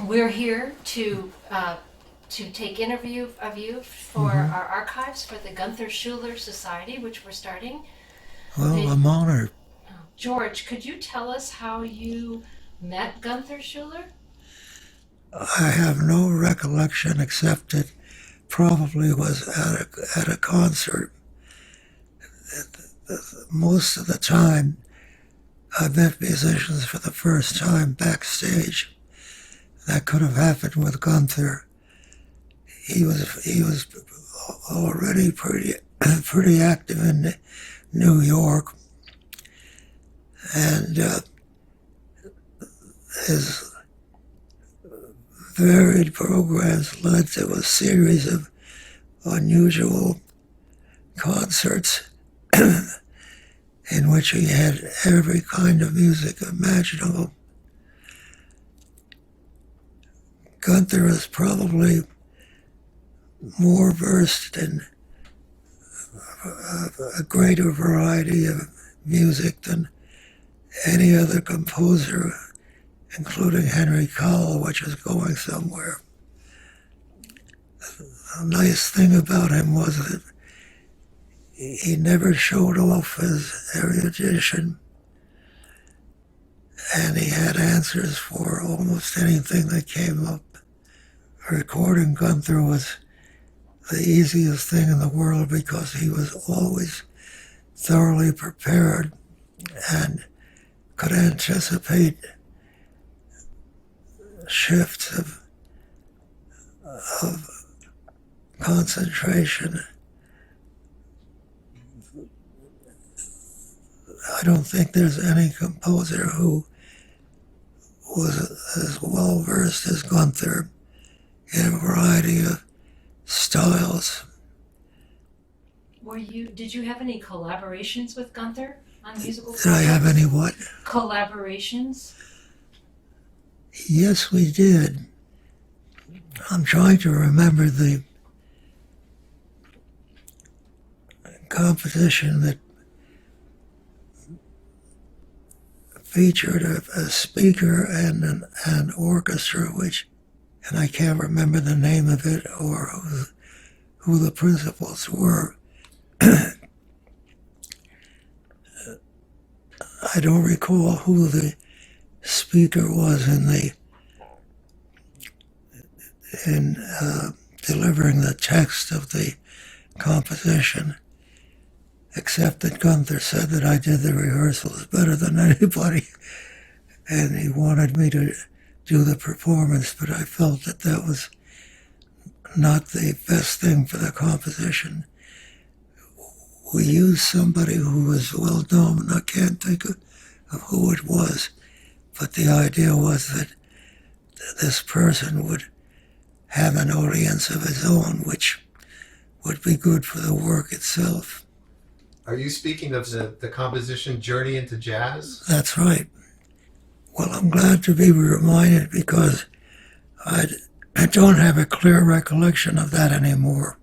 We're here to take interview of you for our archives for the Gunther Schuller Society, which we're starting. Well, I'm honored. George, could you tell us how you met Gunther Schuller? I have no recollection except it probably was at a concert. Most of the time, I met musicians for the first time backstage. That could have happened with Gunther. He was already pretty active in New York, and his varied programs led to a series of unusual concerts in which he had every kind of music imaginable. Gunther is probably more versed in a greater variety of music than any other composer, including Henry Cowell, which is going somewhere. The nice thing about him was that he never showed off his erudition, and he had answers for almost anything that came up. Recording Gunther was the easiest thing in the world because he was always thoroughly prepared and could anticipate shifts of concentration. I don't think there's any composer who was as well versed as Gunther in a variety of styles. Did you have any collaborations with Gunther on musical projects? Did I have any what? Collaborations? Yes, we did. I'm trying to remember the composition that featured a speaker and an orchestra, and I can't remember the name of it or who the principals were. I don't recall who the speaker was in delivering the text of the composition, except that Gunther said that I did the rehearsals better than anybody, and he wanted me to do the performance, but I felt that was not the best thing for the composition. We used somebody who was well known, and I can't think of who it was, but the idea was that this person would have an audience of his own, which would be good for the work itself. Are you speaking of the composition Journey into Jazz? That's right. Well, I'm glad to be reminded because I don't have a clear recollection of that anymore.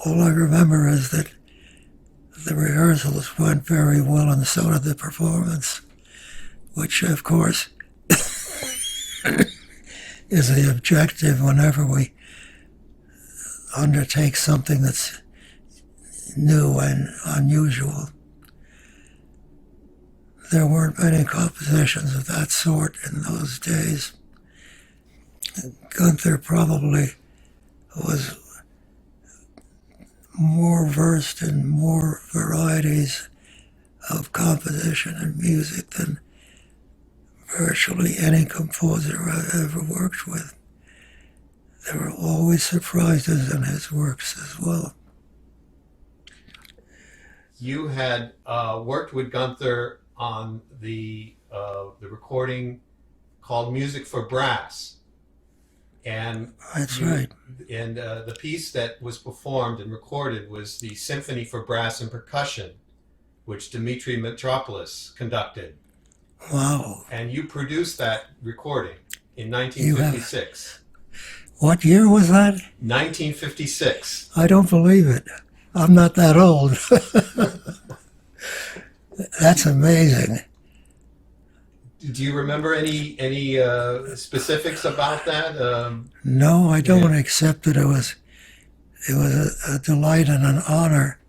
All I remember is that the rehearsals went very well and so did the performance, which of course is the objective whenever we undertake something that's new and unusual. There weren't many compositions of that sort in those days. Gunther probably was more versed in more varieties of composition and music than virtually any composer I ever worked with. There were always surprises in his works as well. You had worked with Gunther on the recording called Music for Brass. And That's right. And the piece that was performed and recorded was the Symphony for Brass and Percussion, which Dmitri Mitropoulos conducted. Wow. And you produced that recording in 1956. What year was that? 1956. I don't believe it. I'm not that old. That's amazing. Do you remember any specifics about that? No, I don't, Yeah. accept that it was a delight and an honor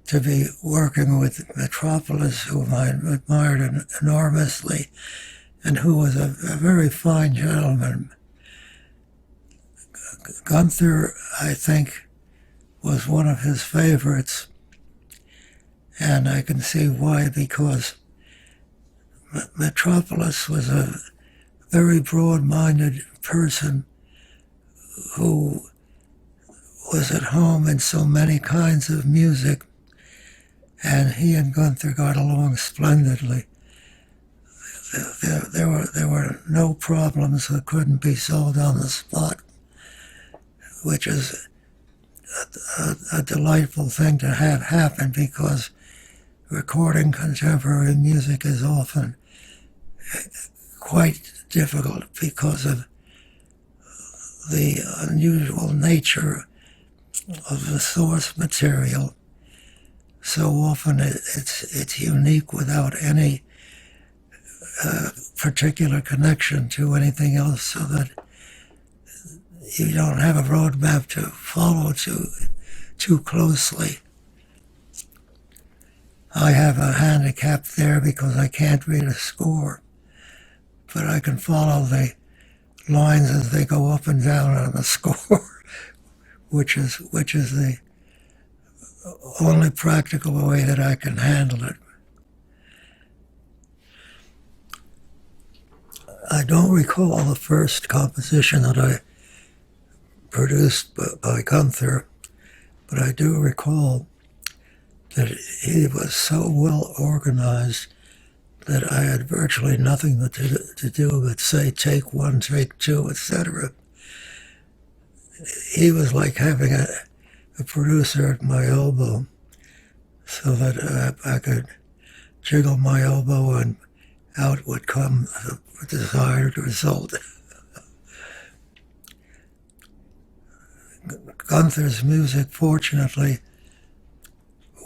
to be working with Metropolis, whom I admired enormously, and who was a very fine gentleman. Gunther, I think, was one of his favorites, and I can see why, because Metropolis was a very broad-minded person who was at home in so many kinds of music, and he and Gunther got along splendidly. There were no problems that couldn't be solved on the spot, which is a delightful thing to have happen, because recording contemporary music is often quite difficult because of the unusual nature of the source material. So often it's unique without any particular connection to anything else, so that you don't have a roadmap to follow too closely. I have a handicap there because I can't read a score, but I can follow the lines as they go up and down on the score, which is the only practical way that I can handle it. I don't recall the first composition that I produced by Gunther, but I do recall that he was so well organized that I had virtually nothing to do but say, take one, take two, etc. He was like having a producer at my elbow, so that I could jiggle my elbow and out would come the desired result. Gunther's music, fortunately,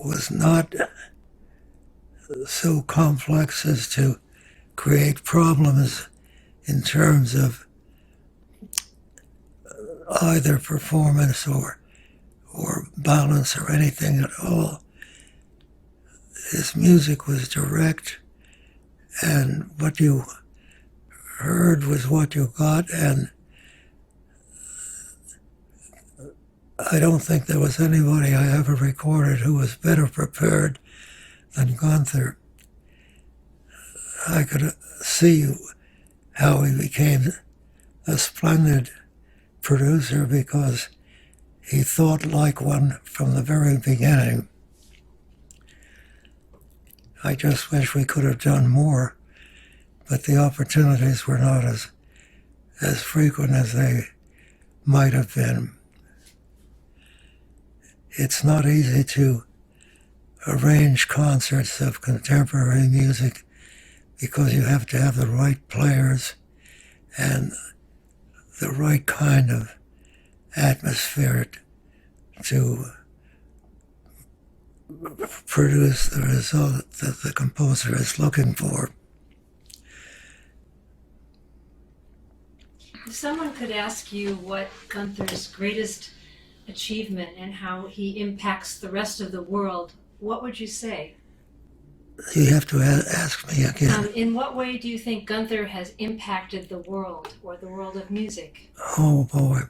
was not so complex as to create problems in terms of either performance or balance or anything at all. His music was direct, and what you heard was what you got, and I don't think there was anybody I ever recorded who was better prepared than Gunther. I could see how he became a splendid producer because he thought like one from the very beginning. I just wish we could have done more, but the opportunities were not as frequent as they might have been. It's not easy to arrange concerts of contemporary music because you have to have the right players and the right kind of atmosphere to produce the result that the composer is looking for. If someone could ask you what Gunther's greatest achievement and how he impacts the rest of the world, what would you say? You have to ask me again. In what way do you think Gunther has impacted the world, or the world of music? Oh boy,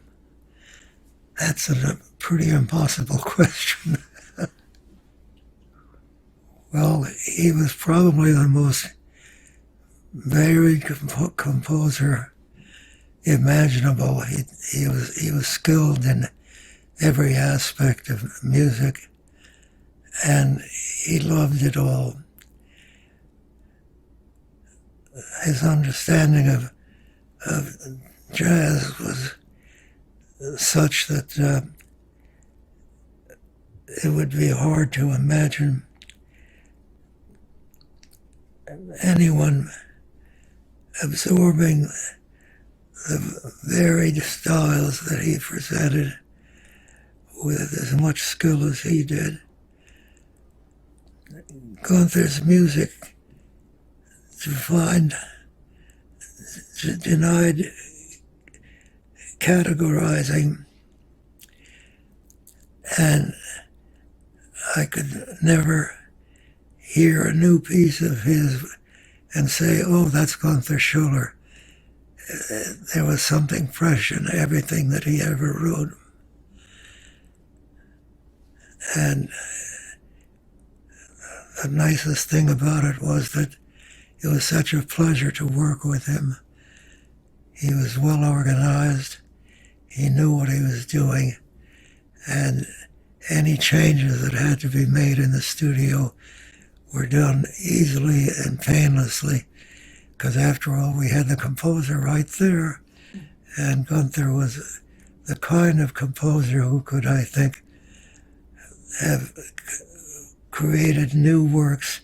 that's a pretty impossible question. Well, he was probably the most varied composer imaginable. He was skilled in every aspect of music, and he loved it all. His understanding of jazz was such that it would be hard to imagine anyone absorbing the varied styles that he presented with as much skill as he did. Gunther's music defined denied categorizing, and I could never hear a new piece of his and say, oh, that's Gunther Schuller. There was something fresh in everything that he ever wrote. And the nicest thing about it was that it was such a pleasure to work with him. He was well organized. He knew what he was doing. And any changes that had to be made in the studio were done easily and painlessly, because after all, we had the composer right there. And Gunther was the kind of composer who could, I think, have created new works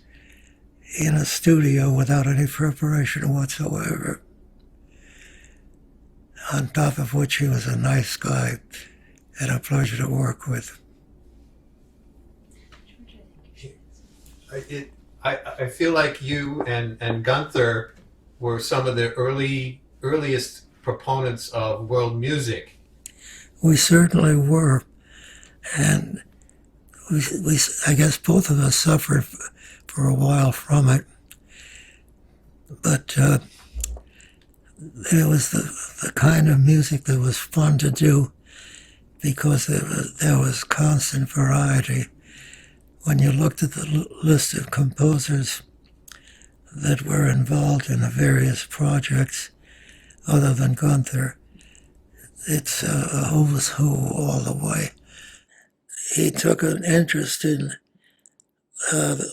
in a studio without any preparation whatsoever. On top of which, he was a nice guy and a pleasure to work with. I feel like you and Gunther were some of the earliest proponents of world music. We certainly were, and we I guess both of us suffered for a while from it, but it was the kind of music that was fun to do because there was constant variety. When you looked at the list of composers that were involved in the various projects, other than Gunther, it's a who's who all the way. He took an interest in the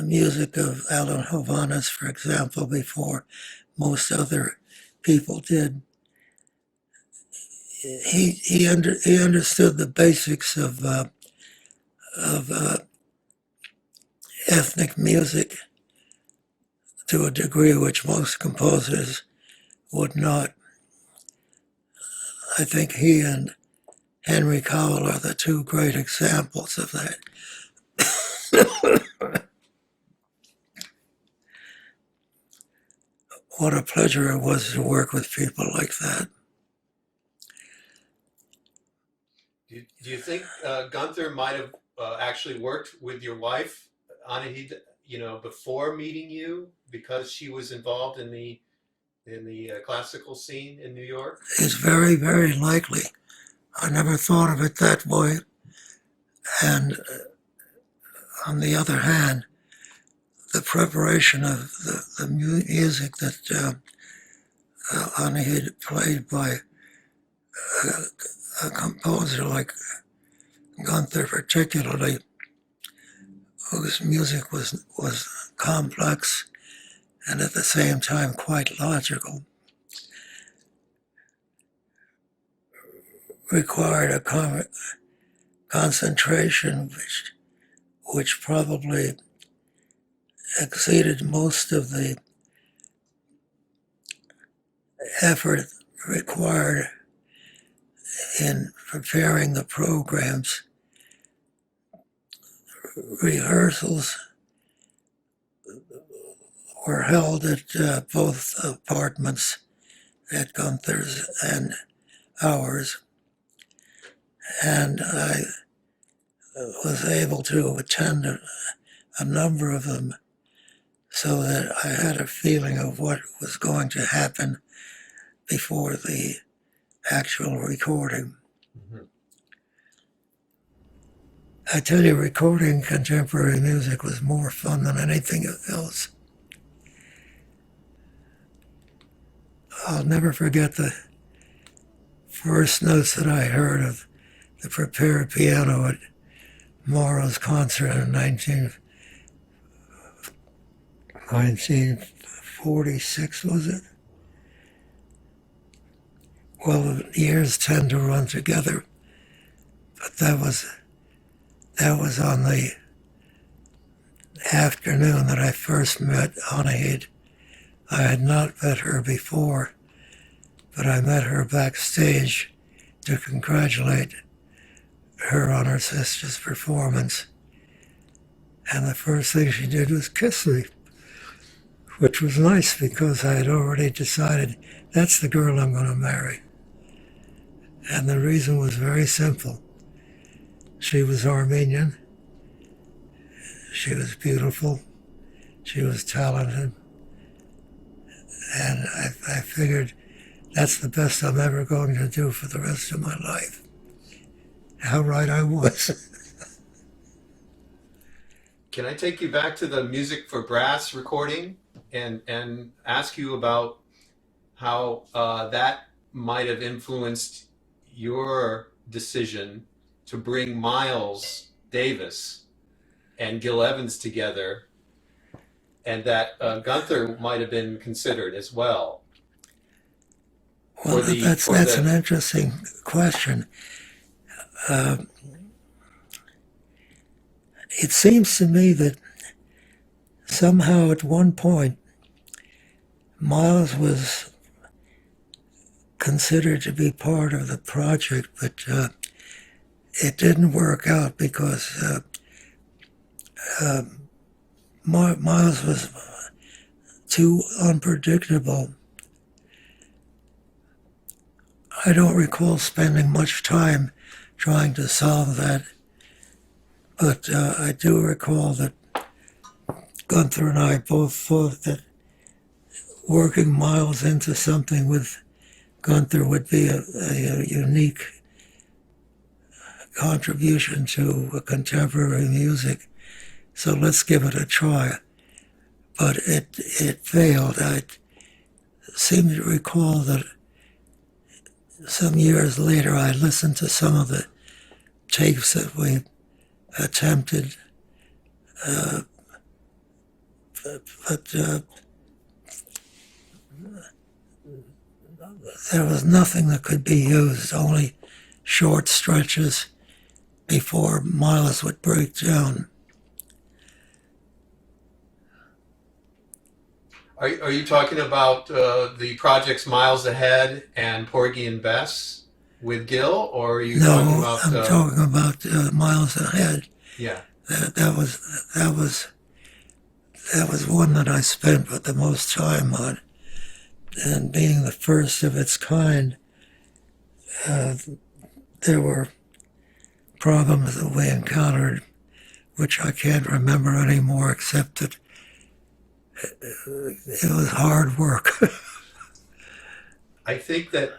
music of Alan Hovhaness, for example, before most other people did. He understood the basics of ethnic music to a degree which most composers would not. I think he and Henry Cowell are the two great examples of that. What a pleasure it was to work with people like that. Do you think Gunther might have actually worked with your wife, Anahid, before meeting you, because she was involved in the classical scene in New York? It's very, very likely. I never thought of it that way. And on the other hand, the preparation of the music that Anahid played by a composer like Gunther particularly, whose music was complex and at the same time quite logical, required a concentration which probably exceeded most of the effort required in preparing the programs. Rehearsals were held at both apartments, at Gunther's and ours, and I was able to attend a number of them so that I had a feeling of what was going to happen before the actual recording. Mm-hmm. I tell you, recording contemporary music was more fun than anything else. I'll never forget the first notes that I heard of the prepared piano at Morrow's concert in 1946, was it? Well, the years tend to run together, but that was on the afternoon that I first met Anahid. I had not met her before, but I met her backstage to congratulate her on her sister's performance. And the first thing she did was kiss me, which was nice because I had already decided that's the girl I'm going to marry. And the reason was very simple. She was Armenian. She was beautiful. She was talented. And I figured that's the best I'm ever going to do for the rest of my life. How right I was. Can I take you back to the Music for Brass recording and ask you about how that might have influenced your decision to bring Miles Davis and Gil Evans together, and that Gunther might have been considered as well? Well, that's an interesting question. It seems to me that somehow at one point Miles was considered to be part of the project, but it didn't work out because Miles was too unpredictable. I don't recall spending much time trying to solve that, but I do recall that Gunther and I both thought that working Miles into something with Gunther would be a unique contribution to contemporary music. So let's give it a try. But it failed. I seem to recall that some years later I listened to some of the tapes that we attempted, but there was nothing that could be used, only short stretches before Miles would break down. Are you talking about the projects Miles Ahead and Porgy and Bess with Gil, or are you talking about? I'm talking about Miles Ahead. Yeah. That was one that I spent the most time on, and being the first of its kind, there were problems that we encountered, which I can't remember anymore, except that it was hard work. I think that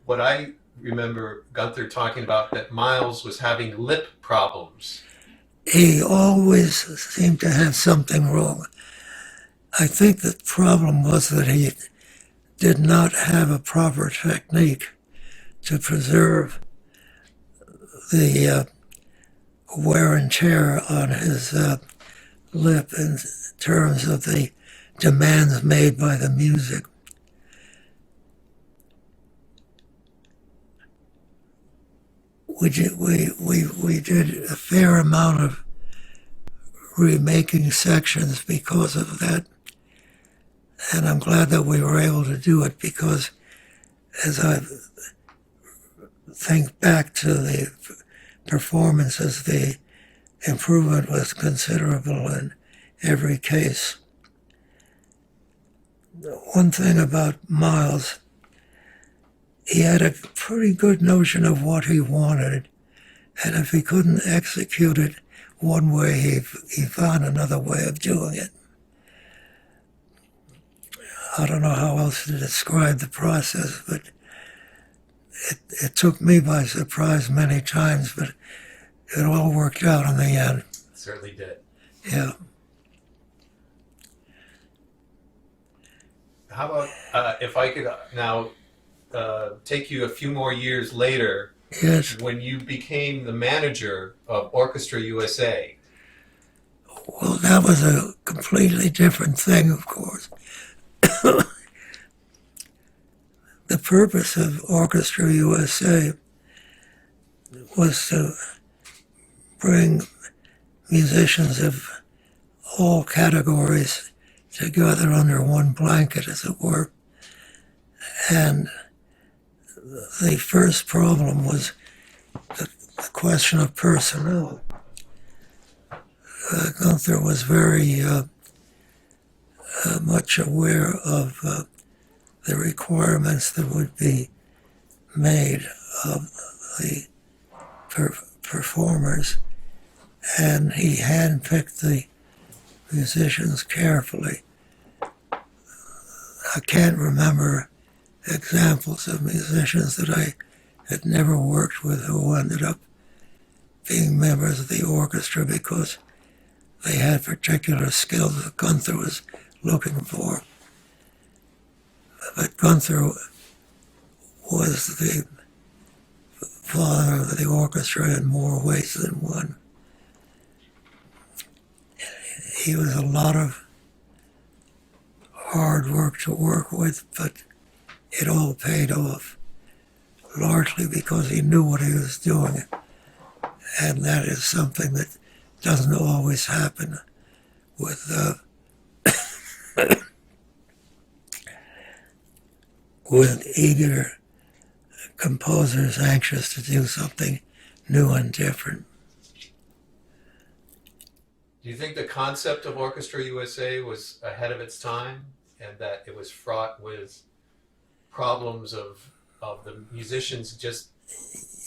what I remember Gunther talking about, that Miles was having lip problems. He always seemed to have something wrong. I think the problem was that he did not have a proper technique to preserve the wear and tear on his lip in terms of the demands made by the music. We did a fair amount of remaking sections because of that, and I'm glad that we were able to do it, because as I think back to the performances, the improvement was considerable in every case. One thing about Miles, he had a pretty good notion of what he wanted, and if he couldn't execute it one way, he found another way of doing it. I don't know how else to describe the process, but it took me by surprise many times, but it all worked out in the end. It certainly did. Yeah. How about if I could now take you a few more years later, Yes. when you became the manager of Orchestra USA? Well, that was a completely different thing, of course. The purpose of Orchestra USA was to bring musicians of all categories together under one blanket, as it were. And the first problem was the question of personnel. Gunther was very much aware of the requirements that would be made of the performers, and he handpicked the musicians carefully. I can't remember examples of musicians that I had never worked with who ended up being members of the orchestra because they had particular skills that Gunther was looking for. But Gunther was the father of the orchestra in more ways than one. He was a lot of hard work to work with, but it all paid off, largely because he knew what he was doing. And that is something that doesn't always happen with with eager composers anxious to do something new and different. Do you think the concept of Orchestra USA was ahead of its time, and that it was fraught with problems of the musicians just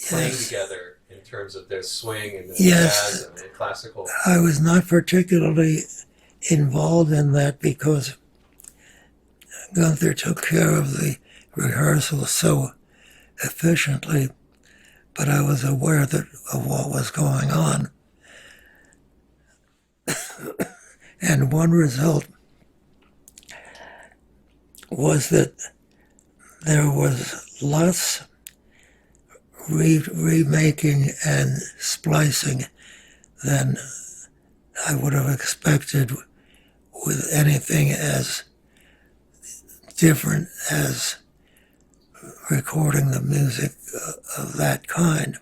playing together in terms of their swing and the jazz and the classical? I was not particularly involved in that because Gunther took care of the rehearsals so efficiently, but I was aware of what was going on. And one result was that there was less remaking and splicing than I would have expected with anything as different as recording the music of that kind.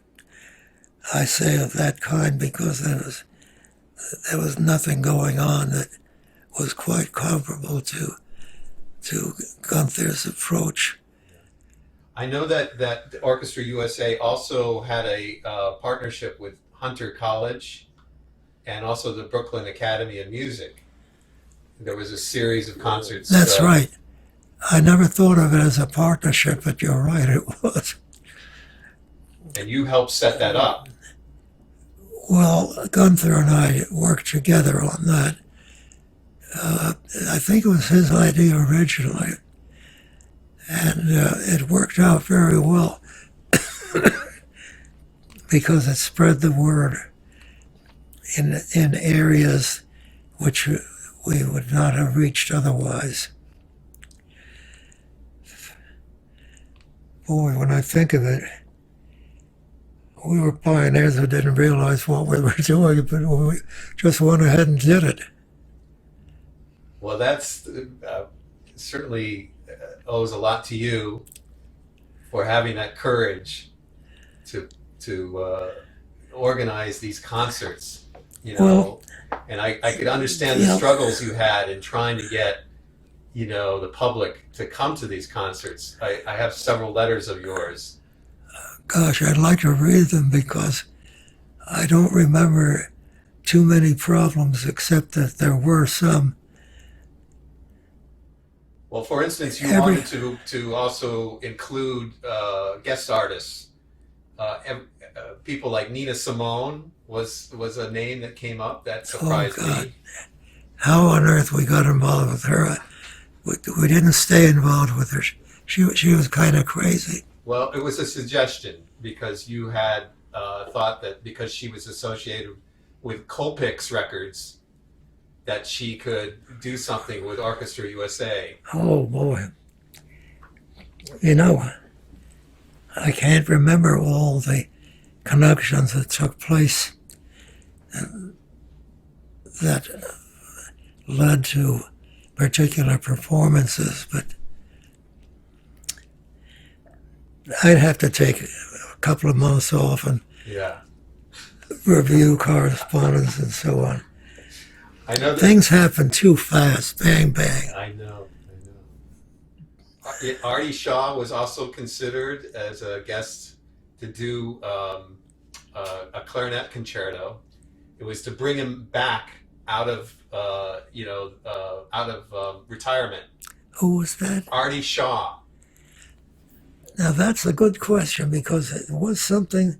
I say of that kind because there was nothing going on that was quite comparable to Gunther's approach. I know that Orchestra USA also had a partnership with Hunter College and also the Brooklyn Academy of Music. There was a series of concerts. That's right. I never thought of it as a partnership, but you're right, it was. And you helped set that up. Well, Gunther and I worked together on that. I think it was his idea originally, and it worked out very well because it spread the word in areas which we would not have reached otherwise. Boy, when I think of it, we were pioneers who didn't realize what we were doing, but we just went ahead and did it. Well, that's certainly owes a lot to you for having that courage to organize these concerts. Well, and I could understand the struggles you had in trying to get the public to come to these concerts. I have several letters of yours. Gosh, I'd like to read them because I don't remember too many problems except that there were some. Well, for instance, you wanted to also include guest artists. People like Nina Simone was a name that came up that surprised me. How on earth we got involved with her? We didn't stay involved with her. She was kind of crazy. Well, it was a suggestion because you had thought that because she was associated with Colpix Records, that she could do something with Orchestra USA. Oh boy. I can't remember all the connections that took place that led to particular performances, but I'd have to take a couple of months off and review correspondence and so on. I know that things happen too fast. Bang, bang. I know. Artie Shaw was also considered as a guest to do a clarinet concerto. It was to bring him back out of retirement? Who was that? Artie Shaw. Now that's a good question because it was something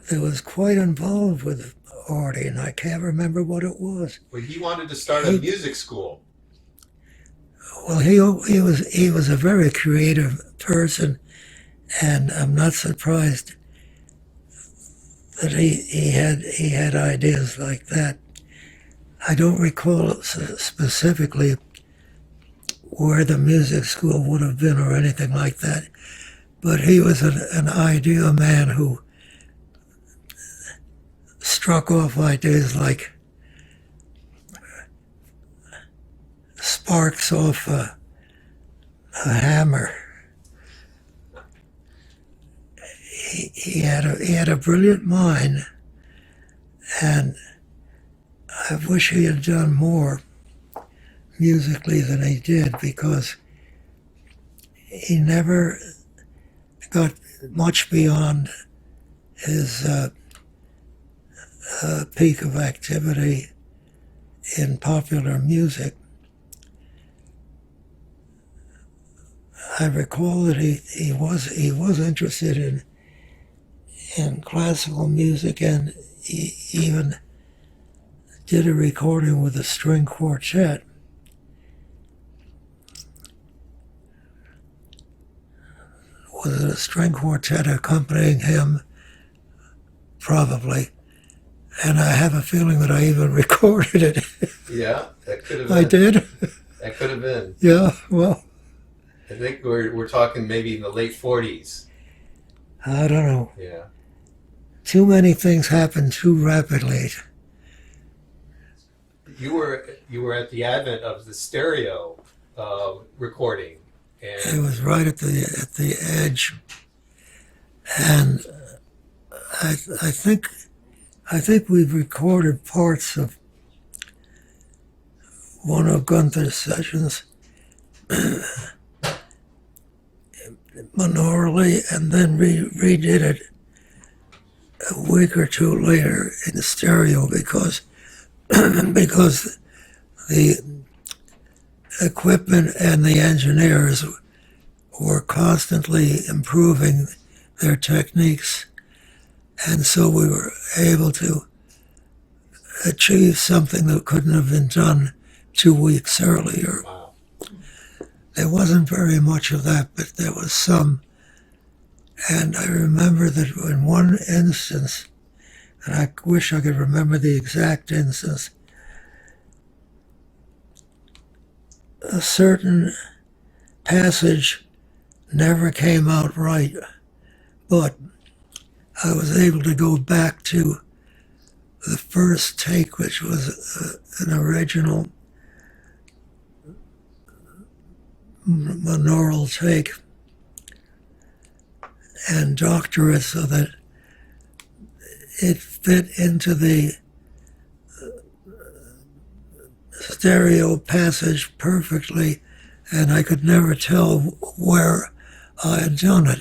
that was quite involved with Artie, and I can't remember what it was. Well, he wanted to start a music school. Well, he was a very creative person, and I'm not surprised that he had ideas like that. I don't recall specifically where the music school would have been or anything like that, but he was an idea man who struck off ideas like sparks off a hammer. He had a brilliant mind, and I wish he had done more musically than he did, because he never got much beyond his peak of activity in popular music. I recall that he was interested in classical music, and he even did a recording with a string quartet. Was it a string quartet accompanying him? Probably. And I have a feeling that I even recorded it. Yeah, that could have been. I did? That could have been. Yeah, well, I think we're talking maybe in the late 40s. I don't know. Yeah. Too many things happen too rapidly. You were at the advent of the stereo recording, It and was right at the edge, and I think we've recorded parts of one of Gunther's sessions monorally, and then redid it a week or two later in stereo because the equipment and the engineers were constantly improving their techniques, and so we were able to achieve something that couldn't have been done 2 weeks earlier. wow. There wasn't very much of that, but there was some. And I remember that in one instance, and I wish I could remember the exact instance, a certain passage never came out right, but I was able to go back to the first take, which was an original monaural take, and doctor it so that it fit into the stereo passage perfectly, and I could never tell where I had done it.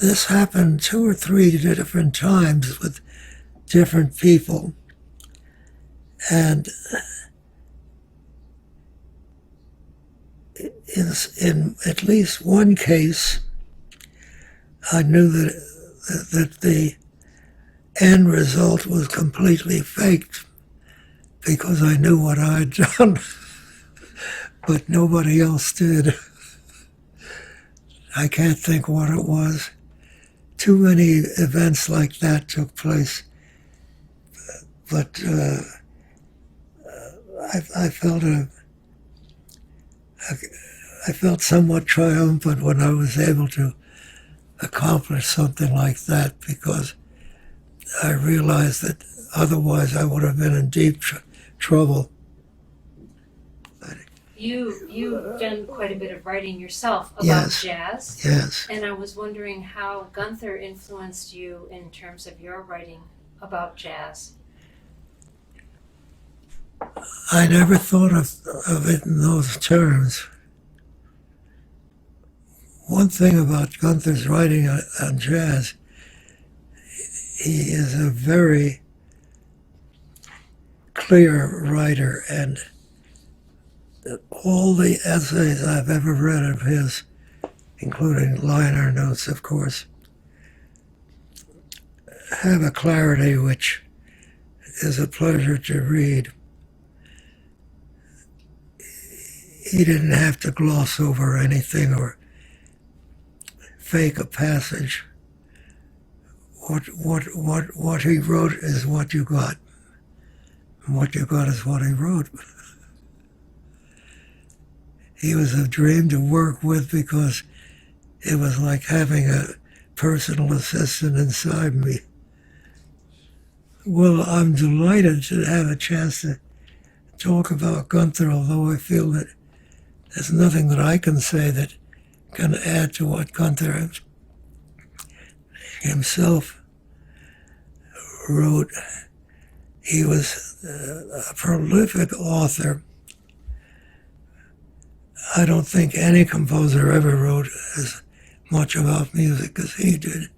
This happened 2 or 3 different times with different people, and in at least one case, I knew that the end result was completely faked because I knew what I had done, but nobody else did. I can't think what it was. Too many events like that took place, but I felt somewhat triumphant when I was able to accomplish something like that, because I realized that otherwise I would have been in deep trouble. You've done quite a bit of writing yourself about Yes. jazz, Yes. and I was wondering how Gunther influenced you in terms of your writing about jazz. I never thought of it in those terms. One thing about Gunther's writing on jazz, he is a very clear writer, and all the essays I've ever read of his, including liner notes, of course, have a clarity which is a pleasure to read. He didn't have to gloss over anything or fake a passage. What he wrote is what you got. And what you got is what he wrote. He was a dream to work with because it was like having a personal assistant inside me. Well, I'm delighted to have a chance to talk about Gunther, although I feel that there's nothing that I can say that can add to what Gunther himself wrote. He was a prolific author. I don't think any composer ever wrote as much about music as he did,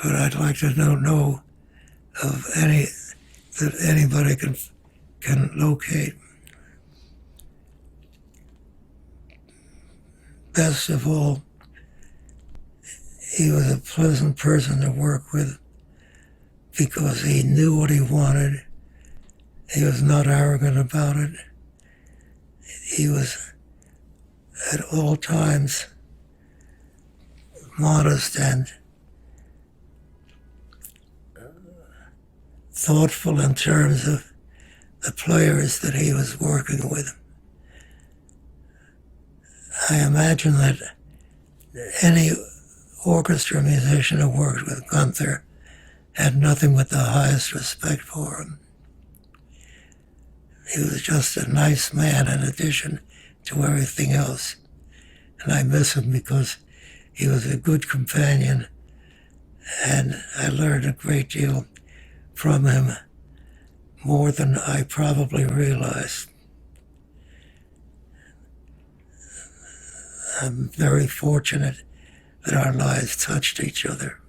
but I'd like to know of any that anybody can locate. Best of all, he was a pleasant person to work with because he knew what he wanted. He was not arrogant about it. He was at all times modest and thoughtful in terms of the players that he was working with. I imagine that any orchestra musician who worked with Gunther had nothing but the highest respect for him. He was just a nice man in addition to everything else. And I miss him because he was a good companion, and I learned a great deal from him, more than I probably realized. I'm very fortunate that our lives touched each other.